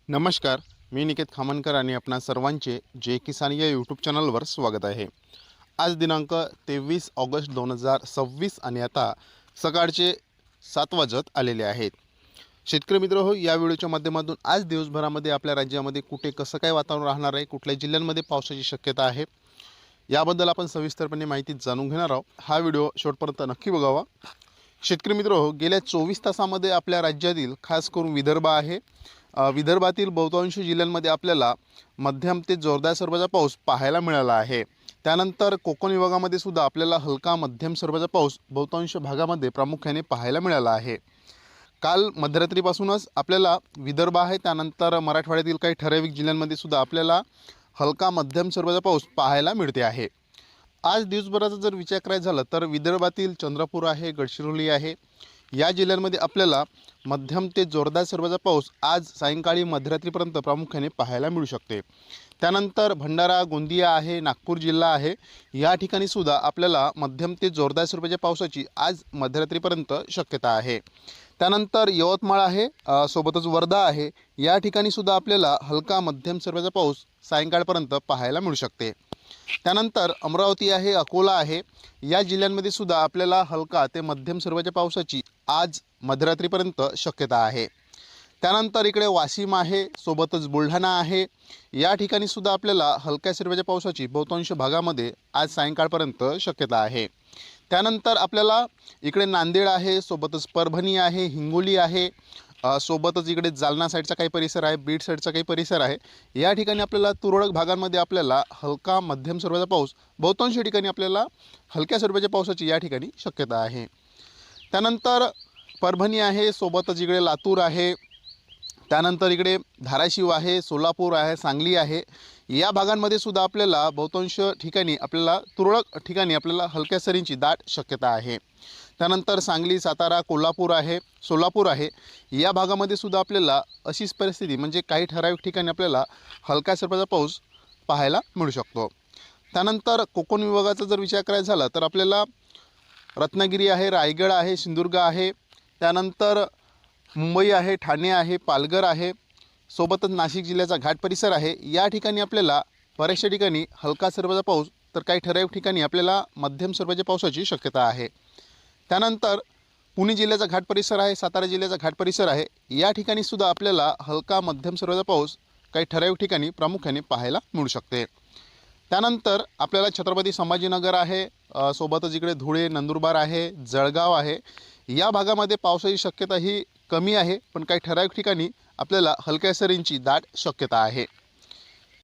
नमस्कार, मी निकेत खामनकर आणि आपणा सर्वांचे जय किसान या यूट्यूब चॅनलवर स्वागत आहे। आज दिनांक 23 ऑगस्ट 2026 आणि आता सकाळचे 7 वाजत आलेले आहेत। शेतकरी मित्र हो, या व्हिडिओच्या माध्यमातून आज दिवसभरामध्ये आपल्या राज्यामध्ये कुठे कसं काय वातावरण राहणार आहे, कुठल्या जिल्ह्यांमध्ये पावसाची शक्यता आहे, याबद्दल आपण सविस्तरपणे माहिती जाणून घेणार आहोत। हा व्हिडिओ शेवटपर्यंत नक्की बघावा। शेतकरी मित्र हो, गेल्या 24 तासामध्ये आपल्या राज्यातील खास करून विदर्भ आहे, विदर्भातील बहुतांश जिल्ह्यांमध्ये आपल्याला मध्यम ते जोरदार स्वरूपाचा पाऊस पाहायला मिळाला आहे। त्यानंतर कोकण विभागामध्ये सुद्धा आपल्याला हलका मध्यम स्वरूपाचा पाऊस बहुतांश भागामध्ये प्रामुख्याने पाहायला मिळाला आहे। काल मध्यरात्रीपासूनच आपल्याला विदर्भ आहे, त्यानंतर मराठवाड्यातील काही ठराविक जिल्ह्यांमध्ये सुद्धा आपल्याला हलका मध्यम स्वरूपाचा पाऊस पाहायला मिळते आहे। आज दिवसभराचा जर विचार करायचा झाला तर विदर्भातील चंद्रपूर आहे, गडचिरोली आहे, या जिल्ह्यांमध्ये आपल्याला मध्यम ते जोरदार स्वरूपाचा पाऊस आज सायंकाळी मध्यरात्रीपर्यंत प्रामुख्याने पाहायला मिळू शकते। त्यानंतर भंडारा, गोंदिया आहे, नागपूर जिल्हा आहे, या ठिकाणी सुद्धा आपल्याला मध्यम ते जोरदार स्वरूपाच्या पावसाची आज मध्यरात्रीपर्यंत शक्यता आहे। त्यानंतर यवतमाळ आहे, सोबतच वर्धा आहे, या ठिकाणी सुद्धा आपल्याला हलका मध्यम स्वरूपाचा पाऊस सायंकाळपर्यंत पाहायला मिळू शकते। त्यानंतर अमरावती आहे, अकोला आहे, या जिल्ह्यांमध्ये सुद्धा आपल्याला हलका ते मध्यम स्वरूपाच्या पावसाची आज मध्यरात्रीपर्यंत शक्यता आहे। त्यानंतर इकडे वाशिम आहे, सोबतच बुलढाणा आहे, या ठिकाणी सुद्धा आपल्याला हलक्या स्वरूपाच्या पावसाची बहुतांश भागामध्ये आज सायंकाळपर्यंत शक्यता आहे। त्यानंतर आपल्याला इकडे नांदेड आहे, सोबतच परभणी आहे, हिंगोली आहे, सोबतच इकडे जालना साईडचा काही परिसर आहे, बीड साईडचा काही परिसर आहे, या ठिकाणी आपल्याला तुरळक भागांमध्ये आपल्याला हलका मध्यम स्वरूपाचा पाऊस, बहुतांश ठिकाणी आपल्याला हलक्या स्वरूपाच्या पावसाची या ठिकाणी शक्यता आहे। त्यानंतर परभणी आहे, सोबतच इकडे लातूर आहे, त्यानंतर इकडे धाराशिव आहे, सोलापूर आहे, सांगली आहे, या भागांमध्ये सुद्धा आपल्याला बहुतांश ठिकाणी आपल्याला तुरळक ठिकाणी आपल्याला हलक्या सरींची दाट शक्यता आहे। त्यानंतर सांगली, सातारा, कोल्हापूर आहे, सोलापूर आहे, या भागामध्ये सुद्धा आपल्याला अशीच परिस्थिती म्हणजे काही ठराविक ठिकाणी आपल्याला हलक्या स्वरूपाचा पाऊस पाहायला मिळू शकतो। त्यानंतर कोकण विभागाचा जर विचार करायचा झाला तर आपल्याला रत्नागिरी आहे, रायगड आहे, सिंधुदुर्ग आहे, त्यानंतर मुंबई आहे, ठाणे आहे, पालघर आहे, सोबतच नाशिक जिल्ह्याचा घाट परिसर आहे, या ठिकाणी आपल्याला बऱ्याचशा ठिकाणी हलका स्वरूपाचा पाऊस तर काही ठराविक ठिकाणी आपल्याला मध्यम स्वरूपाच्या पावसाची शक्यता आहे। त्यानंतर पुणे जिल्ह्याचा घाट परिसर आहे, सातारा जिल्ह्याचा घाट परिसर आहे, या ठिकाणी सुद्धा आपल्याला हलका मध्यम स्वरूपाचा पाऊस काही ठराविक ठिकाणी प्रामुख्याने पाहायला मिळू शकते। त्यानंतर आपल्याला छत्रपती संभाजीनगर आहे, सोबतच इकडे धुळे, नंदुरबार आहे, जळगाव आहे, या भागामध्ये पावसाची शक्यता ही कमी आहे, पण काही ठराविक ठिकाणी आपल्याला हलक्या सरींची दाट शक्यता आहे।